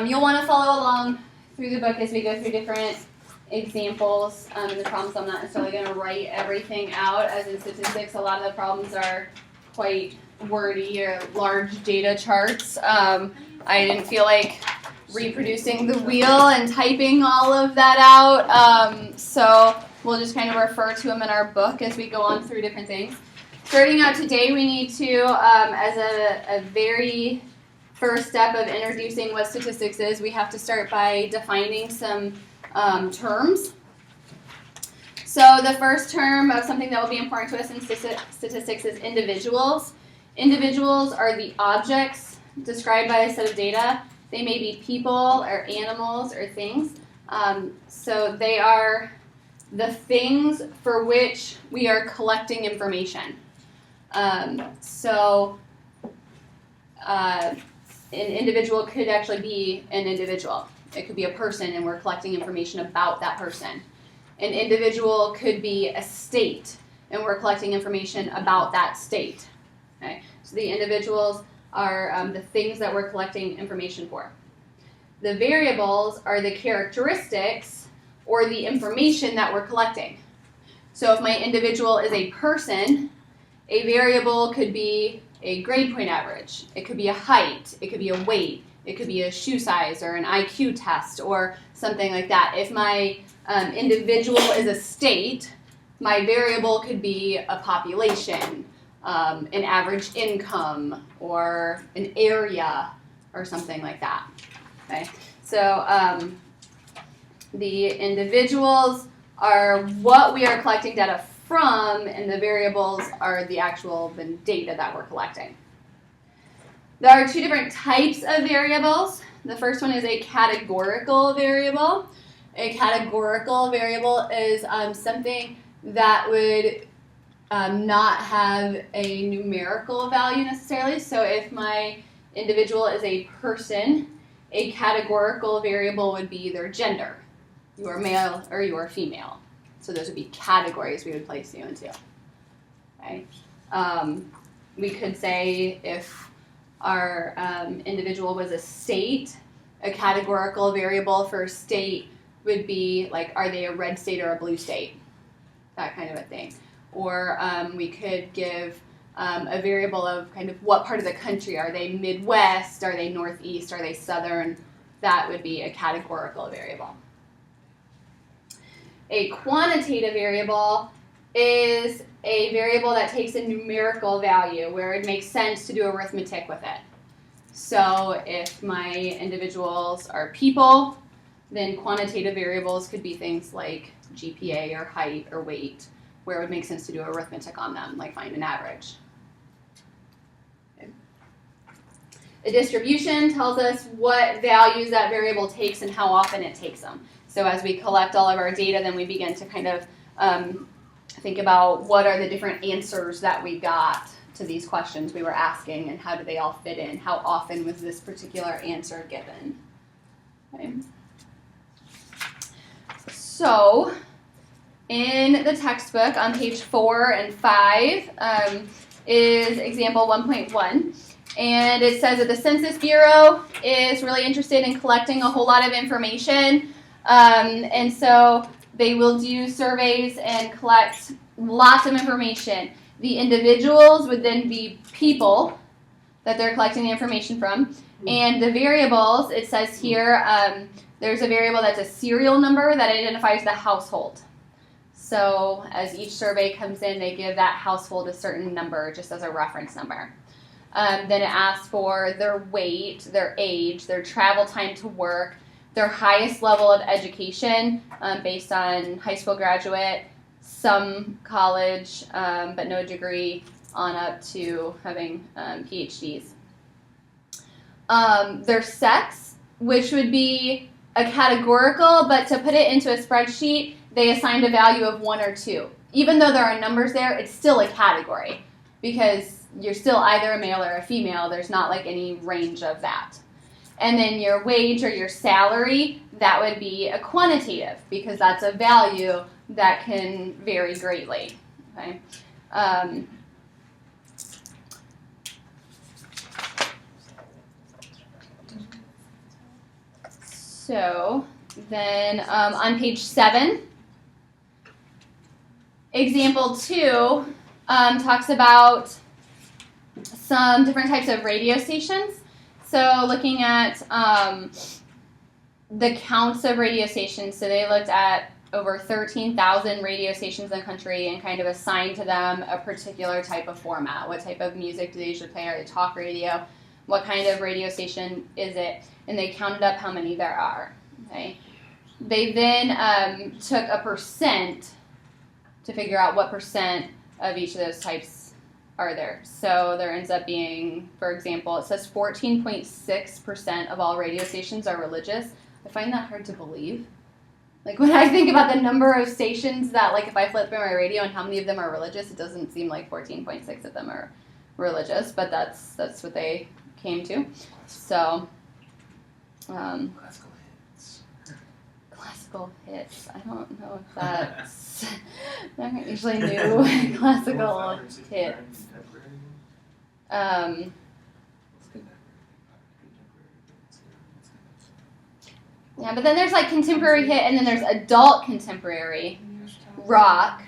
You'll want to follow along through the book as we go through different examples in the problems. I'm not necessarily going to write everything out, as in statistics, a lot of the problems are quite wordy or large data charts. I didn't feel like reproducing the wheel and typing all of that out, so we'll just kind of refer to them in our book as we go on through different things. Starting out today, we need to, as a very first step of introducing what statistics is, we have to start by defining some terms. So the first term of something that will be important to us in statistics is individuals. Individuals are the objects described by a set of data. They may be people or animals or things. So they are the things for which we are collecting information. An individual could actually be an individual. It could be a person, and we're collecting information about that person. An individual could be a state, and we're collecting information about that state. Okay? So the individuals are the things that we're collecting information for. The variables are the characteristics or the information that we're collecting. So if my individual is a person, a variable could be a grade point average. It could be a height. It could be a weight. It could be a shoe size or an IQ test or something like that. If my individual is a state, my variable could be a population, an average income, or an area, or something like that. Okay? So the individuals are what we are collecting data from, and the variables are the actual data that we're collecting. There are two different types of variables. The first one is a categorical variable. A categorical variable is something that would not have a numerical value necessarily. So if my individual is a person, a categorical variable would be their gender. You are male or you are female. So those would be categories we would place you into. Okay? We could say if our individual was a state, a categorical variable for state would be like, are they a red state or a blue state? That kind of a thing. Or we could give a variable of kind of what part of the country. Are they Midwest? Are they Northeast? Are they Southern? That would be a categorical variable. A quantitative variable is a variable that takes a numerical value where it makes sense to do arithmetic with it. So if my individuals are people, then quantitative variables could be things like GPA or height or weight, where it would make sense to do arithmetic on them, like find an average. Okay. A distribution tells us what values that variable takes and how often it takes them. So as we collect all of our data, then we begin to kind of think about what are the different answers that we got to these questions we were asking, and how do they all fit in? How often was this particular answer given? Okay. So in the textbook on page 4 and 5 is example 1.1. And it says that the Census Bureau is really interested in collecting a whole lot of information. And so they will do surveys and collect lots of information. The individuals would then be people that they're collecting the information from. And the variables, it says here, there's a variable that's a serial number that identifies the household. So as each survey comes in, they give that household a certain number just as a reference number. Then it asks for their weight, their age, their travel time to work, their highest level of education based on high school graduate, some college, but no degree, on up to having PhDs. Their sex, which would be a categorical, but to put it into a spreadsheet, they assigned a value of 1 or 2. Even though there are numbers there, it's still a category because you're still either a male or a female. There's not like any range of that. And then your wage or your salary, that would be a quantitative because that's a value that can vary greatly. Okay. So then on page 7, example 2 talks about some different types of radio stations. So looking at the counts of radio stations, so they looked at over 13,000 radio stations in the country and kind of assigned to them a particular type of format. What type of music do they usually play? Are they talk radio? What kind of radio station is it? And they counted up how many there are. Okay. They then took a percent to figure out what percent of each of those types are there. So there ends up being, for example, it says 14.6% of all radio stations are religious. I find that hard to believe. Like when I think about the number of stations that, like if I flip through my radio and how many of them are religious, it doesn't seem like 14.6 of them are religious, but that's what they came to. So, classical hits. I don't know if that's I don't usually new classical hits. Yeah, but then there's like contemporary hit, and then there's adult contemporary rock.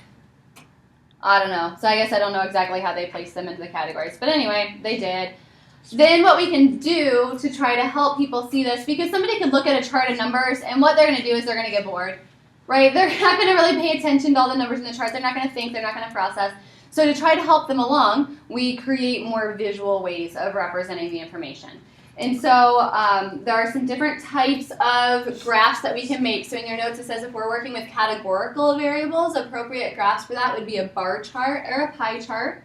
I don't know. So I guess I don't know exactly how they place them into the categories. But anyway, they did. Then what we can do to try to help people see this, because somebody could look at a chart of numbers, and what they're going to do is they're going to get bored, right? They're not going to really pay attention to all the numbers in the chart. They're not going to think. They're not going to process. So to try to help them along, we create more visual ways of representing the information. And so there are some different types of graphs that we can make. So in your notes it says if we're working with categorical variables, appropriate graphs for that would be a bar chart or a pie chart.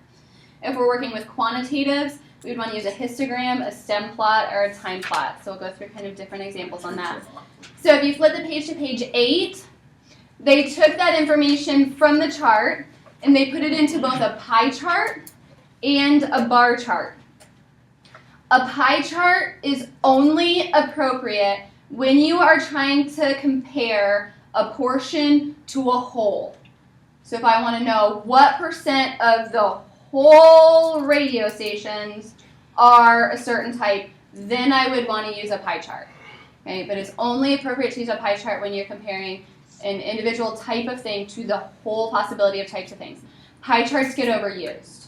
If we're working with quantitatives, we would want to use a histogram, a stem plot, or a time plot. So we'll go through kind of different examples on that. So if you flip the page to page 8, they took that information from the chart and they put it into both a pie chart and a bar chart. A pie chart is only appropriate when you are trying to compare a portion to a whole. So if I want to know what percent of the whole radio stations are a certain type, then I would want to use a pie chart. Okay? But it's only appropriate to use a pie chart when you're comparing an individual type of thing to the whole possibility of types of things. Pie charts get overused.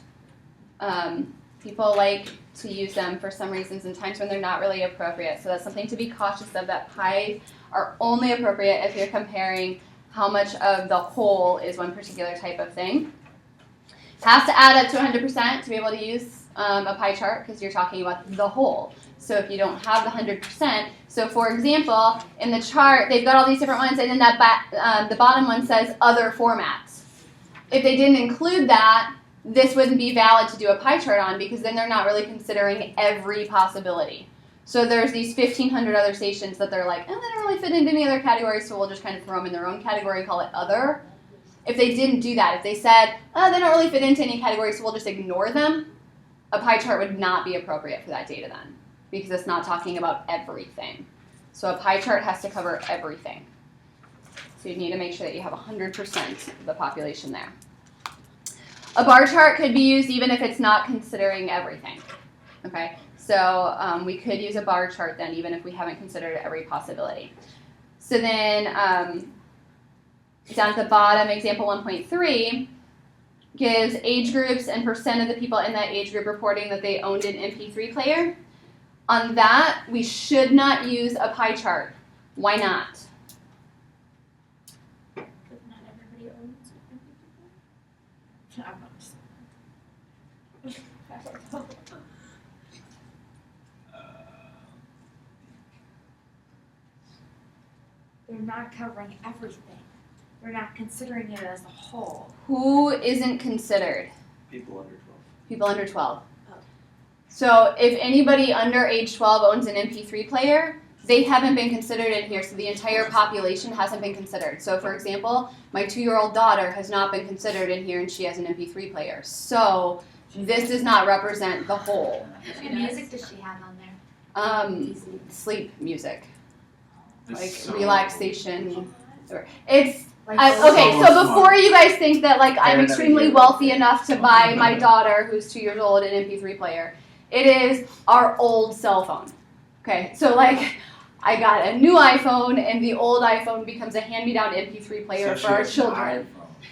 People like to use them for some reasons in times when they're not really appropriate. So that's something to be cautious of, that pies are only appropriate if you're comparing how much of the whole is one particular type of thing. Has to add up to 100% to be able to use a pie chart because you're talking about the whole. So if you don't have the 100%, so for example, in the chart, they've got all these different ones, and then that the bottom one says other formats. If they didn't include that, this wouldn't be valid to do a pie chart on because then they're not really considering every possibility. So there's these 1,500 other stations that they're like, oh, they don't really fit into any other categories, so we'll just kind of throw them in their own category and call it other. If they didn't do that, if they said, oh, they don't really fit into any category, so we'll just ignore them, a pie chart would not be appropriate for that data then because it's not talking about everything. So a pie chart has to cover everything. So you need to make sure that you have 100% of the population there. A bar chart could be used even if it's not considering everything. Okay, so we could use a bar chart then even if we haven't considered every possibility. So then down at the bottom, example 1.3 gives age groups and percent of the people in that age group reporting that they owned an MP3 player. On that, we should not use a pie chart. Why not? Not everybody owns an MP3 player. They're not covering everything. They're not considering it as a whole. Who isn't considered? People under 12. People under 12. Oh. So if anybody under age 12 owns an MP3 player, they haven't been considered in here, so the entire population hasn't been considered. So for example, my 2-year-old daughter has not been considered in here and she has an MP3 player. So this does not represent the whole. What music does she have on there? Sleep music, like So- relaxation. It's Like okay. So So before you guys think that like I'm Fair extremely enough. wealthy enough to buy my daughter who's 2 years old an MP3 player, it is our old cell phone. Okay, so like I got a new iPhone, and the old iPhone becomes a hand-me-down MP3 player for our children.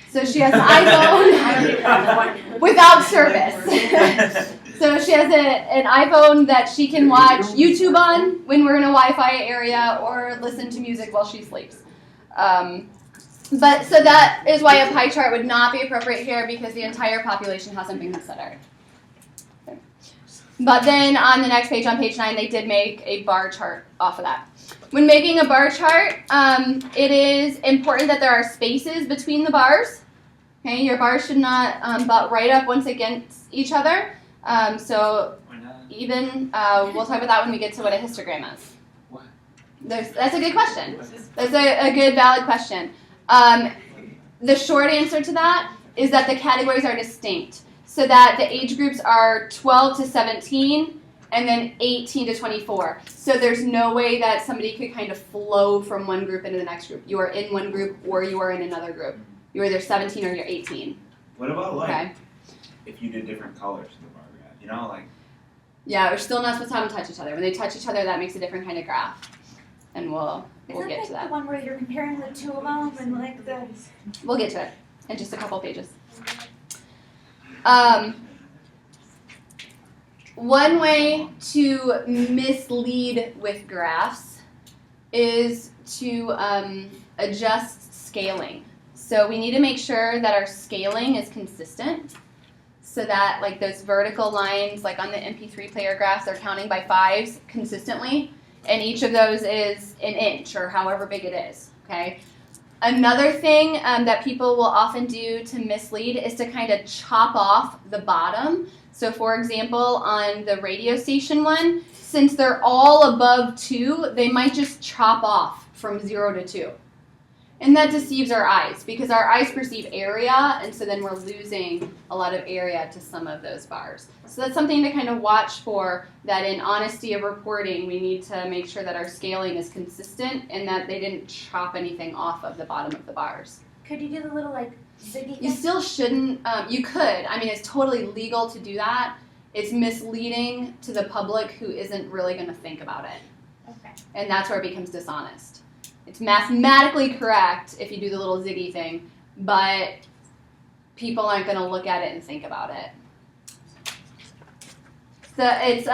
So she has an iPhone without service. So she has an iPhone that she can watch YouTube on when we're in a Wi-Fi area or listen to music while she sleeps. But so that is why a pie chart would not be appropriate here, because the entire population hasn't been considered. Okay. But then on the next page, on page 9, they did make a bar chart off of that. When making a bar chart, it is important that there are spaces between the bars. Okay, your bars should not butt right up once against each other. So even, we'll talk about that when we get to what a histogram is. What? That's a good question. That's a good, valid question. The short answer to that is that the categories are distinct, so that the age groups are 12 to 17 and then 18 to 24. So there's no way that somebody could kind of flow from one group into the next group. You are in one group or you are in another group. You're either 17 or you're 18. What about like Okay. if you did different colors in the bar graph? You know, like Yeah, we're still not supposed to have them touch each other. When they touch each other, that makes a different kind of graph. And we'll Isn't get like to that. the one where you're comparing the two of them and like the We'll get to it in just a couple pages. One way to mislead with graphs is to adjust scaling. So we need to make sure that our scaling is consistent, so that like those vertical lines, like on the MP3 player graphs, they're counting by 5s consistently, and each of those is an inch or however big it is. Okay. Another thing that people will often do to mislead is to kind of chop off the bottom. So for example, on the radio station one, since they're all above 2, they might just chop off from 0 to 2. And that deceives our eyes, because our eyes perceive area, and so then we're losing a lot of area to some of those bars. So that's something to kind of watch for, that in honesty of reporting, we need to make sure that our scaling is consistent and that they didn't chop anything off of the bottom of the bars. could you do the little like ziggy You thing? still shouldn't, you could. I mean, it's totally legal to do that. It's misleading to the public who isn't really going to think about it. Okay. And that's where it becomes dishonest. It's mathematically correct if you do the little ziggy thing, but people aren't going to look at it and think about it. So it's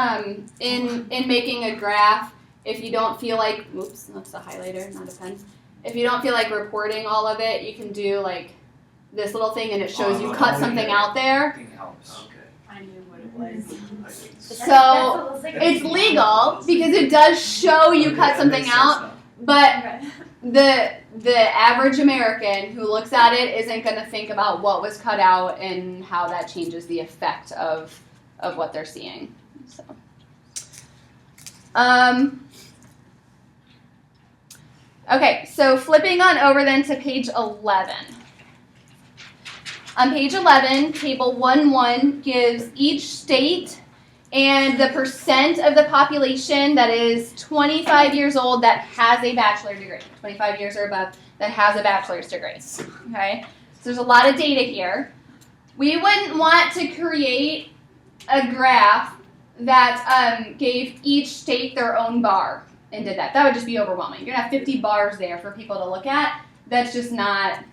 in making a graph, if you don't feel like, oops, that's a highlighter, not a pen. If you don't feel like reporting all of it, you can do like this little thing and it shows you cut something out there. I think it helps. Okay. I knew what it was. So it's legal because it does show you cut something out, but the average American who looks at it isn't going to think about what was cut out and how that changes the effect of what they're seeing. So, okay, so flipping on over then to page 11. On page 11, table 1.1 gives each state and the percent of the population that is 25 years old that has a bachelor degree, 25 years or above that has a bachelor's degree. Okay, so there's a lot of data here. We wouldn't want to create a graph that gave each state their own bar and did that. That would just be overwhelming. You're gonna have 50 bars there for people to look at. That's just not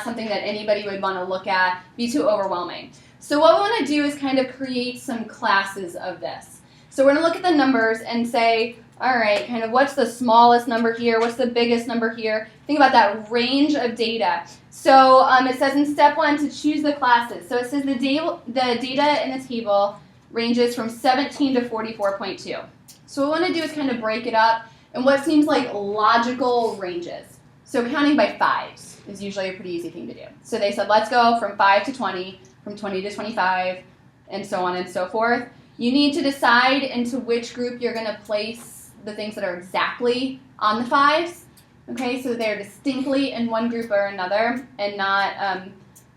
something that anybody would want to look at, be too overwhelming. So what we want to do is kind of create some classes of this. So we're going to look at the numbers and say, all right, kind of what's the smallest number here, what's the biggest number here. Think about that range of data. So it says in step 1 to choose the classes. So it says the data in the table ranges from 17 to 44.2. So what we want to do is kind of break it up in what seems like logical ranges. So counting by 5s is usually a pretty easy thing to do. So they said, let's go from 5 to 20, from 20 to 25, and so on and so forth. You need to decide into which group you're going to place the things that are exactly on the 5s. Okay, so they're distinctly in one group or another, and not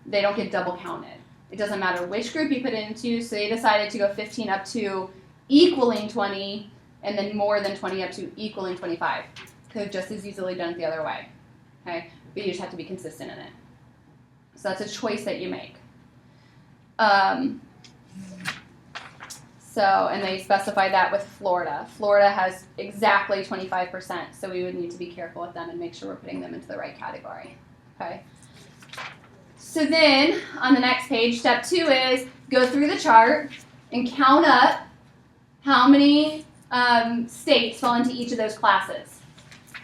they don't get double counted. It doesn't matter which group you put it into. So they decided to go 15 up to equaling 20, and then more than 20 up to equaling 25. Could have just as easily done it the other way. Okay, but you just have to be consistent in it. So that's a choice that you make. So, and they specified that with Florida. Florida has exactly 25%, so we would need to be careful with them and make sure we're putting them into the right category. Okay. So then, on the next page, step 2 is go through the chart and count up how many states fall into each of those classes.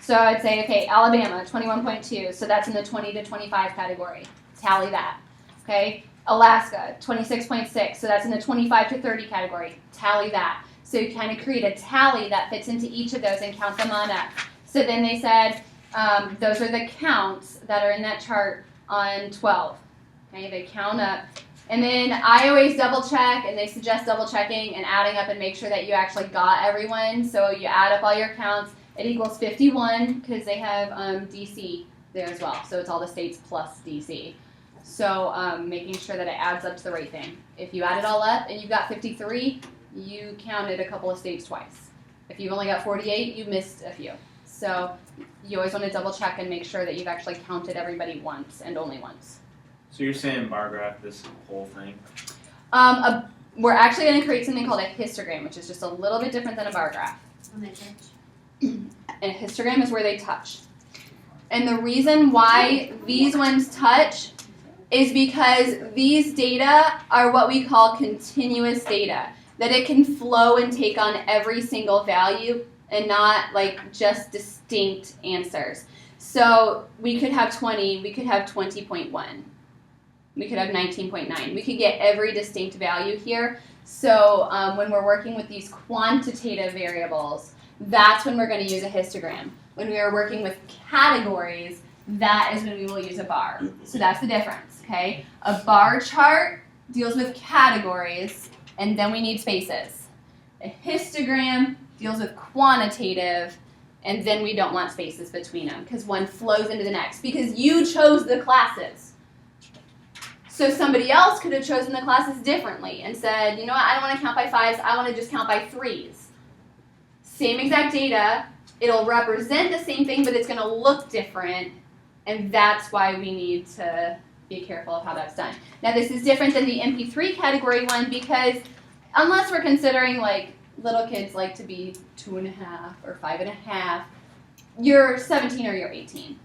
So I'd say, okay, Alabama, 21.2, so that's in the 20 to 25 category. Tally that. Okay. Alaska, 26.6, so that's in the 25 to 30 category. Tally that. So you kind of create a tally that fits into each of those and count them on up. So then they said those are the counts that are in that chart on 12. Okay, they count up. And then I always double check, and they suggest double checking and adding up and make sure that you actually got everyone. So you add up all your counts. It equals 51 because they have DC there as well. So it's all the states plus DC. So making sure that it adds up to the right thing. If you add it all up and you've got 53, you counted a couple of states twice. If you've only got 48, you missed a few. So you always want to double check and make sure that you've actually counted everybody once and only once. So you're saying bar graph this whole thing? We're actually going to create something called a histogram, which is just a little bit different than a bar graph. When they touch. And a histogram is where they touch. And the reason why these ones touch is because these data are what we call continuous data, that it can flow and take on every single value and not like just distinct answers. So we could have 20, we could have 20.1, we could have 19.9. We could get every distinct value here. So when we're working with these quantitative variables, that's when we're going to use a histogram. When we are working with categories, that is when we will use a bar. So that's the difference, okay? A bar chart deals with categories, and then we need spaces. A histogram deals with quantitative, and then we don't want spaces between them because one flows into the next because you chose the classes. So somebody else could have chosen the classes differently and said, you know what, I don't want to count by 5s, I want to just count by 3s. Same exact data, it'll represent the same thing, but it's going to look different. And that's why we need to be careful of how that's done. Now this is different than the MP3 category one because unless we're considering like little kids like to be 2.5 or 5.5, you're 17 or you're 18,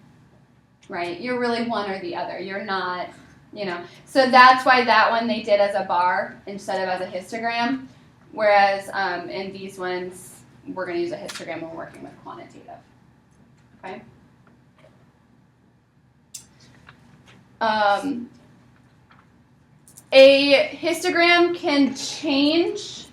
right? You're really one or the other. You're not, you know. So that's why that one they did as a bar instead of as a histogram, whereas in these ones we're going to use a histogram when we're working with quantitative, okay? A histogram can change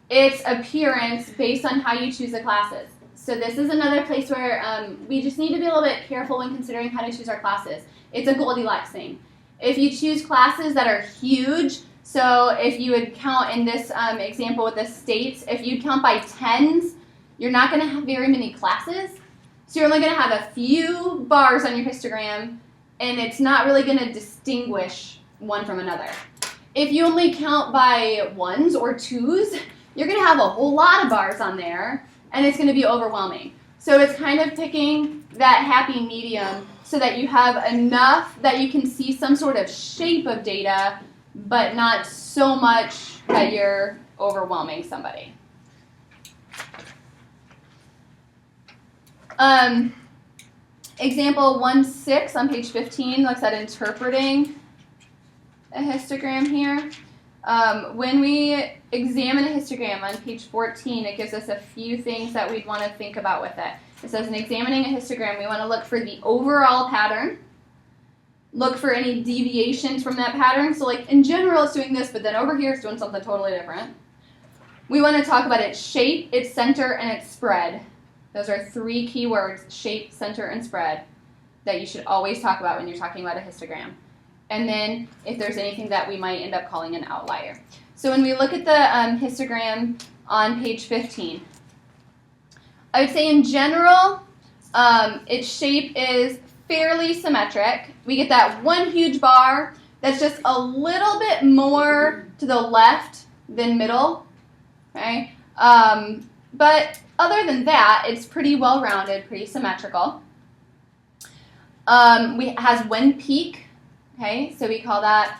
its appearance based on how you choose the classes. So this is another place where we just need to be a little bit careful when considering how to choose our classes. It's a Goldilocks thing. If you choose classes that are huge, so if you would count in this example with the states, if you count by 10s, you're not going to have very many classes. So you're only going to have a few bars on your histogram, and it's not really going to distinguish one from another. If you only count by 1s or 2s, you're going to have a whole lot of bars on there, and it's going to be overwhelming. So it's kind of picking that happy medium so that you have enough that you can see some sort of shape of data, but not so much that you're overwhelming somebody. Example 1.6 on page 15 looks at interpreting a histogram here. When we examine a histogram on page 14, it gives us a few things that we'd want to think about with it. It says in examining a histogram, we want to look for the overall pattern, look for any deviations from that pattern. So like in general it's doing this, but then over here it's doing something totally different. We want to talk about its shape, its center, and its spread. Those are 3 key words, shape, center, and spread, that you should always talk about when you're talking about a histogram. And then if there's anything that we might end up calling an outlier. So when we look at the histogram on page 15, I would say in general, its shape is fairly symmetric. We get that one huge bar that's just a little bit more to the left than middle, okay? But other than that, it's pretty well-rounded, pretty symmetrical. It has one peak, okay? So we call that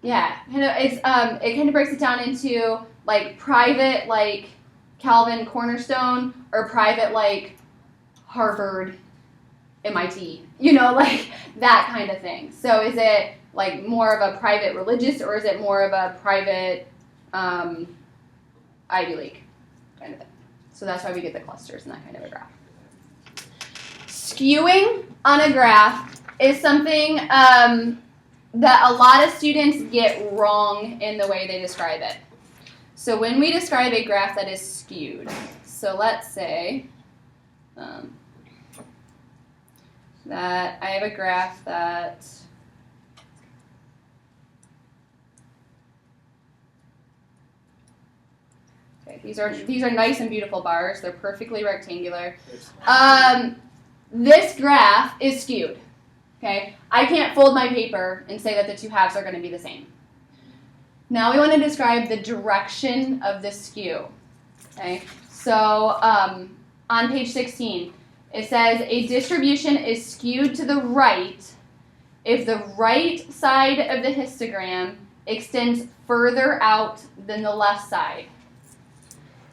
Yeah, kind of. It's it kind of breaks it down into like private, like Calvin Cornerstone, or private, like Harvard, MIT. You know, like that kind of thing. So is it like more of a private religious, or is it more of a private Ivy League kind of thing? So that's why we get the clusters and that kind of a graph. Skewing on a graph is something that a lot of students get wrong in the way they describe it. So when we describe a graph that is skewed, so let's say that I have a graph that these are nice and beautiful bars. They're perfectly rectangular. This graph is skewed. Okay, I can't fold my paper and say that the two halves are going to be the same. Now we want to describe the direction of the skew. Okay, so on page 16, it says a distribution is skewed to the right if the right side of the histogram extends further out than the left side.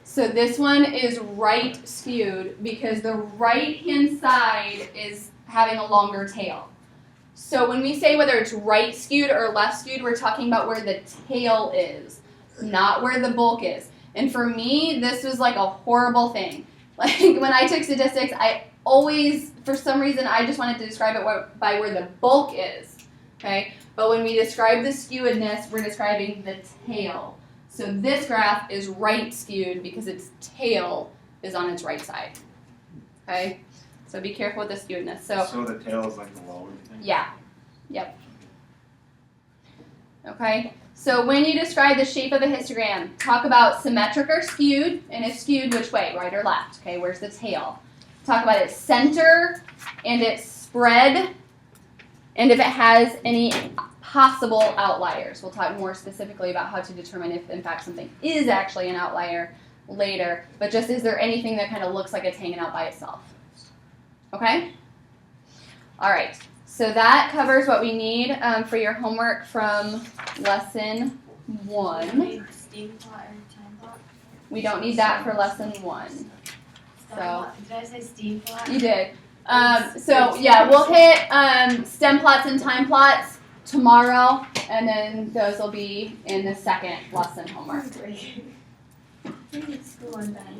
So this one is right skewed because the right-hand side is having a longer tail. So when we say whether it's right skewed or left skewed, we're talking about where the tail is, not where the bulk is. And for me, this was like a horrible thing. Like when I took statistics, I always, for some reason, I just wanted to describe it by where the bulk is. Okay? But when we describe the skewedness, we're describing the tail. So this graph is right skewed because its tail is on its right side. Okay? So be careful with the skewedness. So the tail is like the lower thing? Yeah. Yep. Okay? So when you describe the shape of a histogram, talk about symmetric or skewed, and it's skewed which way, right or left? Okay, where's the tail? Talk about its center and its spread, and if it has any possible outliers. We'll talk more specifically about how to determine if, in fact, something is actually an outlier later, but just is there anything that kind of looks like it's hanging out by itself? Okay? All right. So that covers what we need for your homework from lesson 1. Steam plot or time plot? We don't need that for lesson 1. So Did I say steam plot? you did. So yeah, we'll hit stem plots and time plots tomorrow, and then those will be in the second lesson homework. Great. Maybe it's school and then.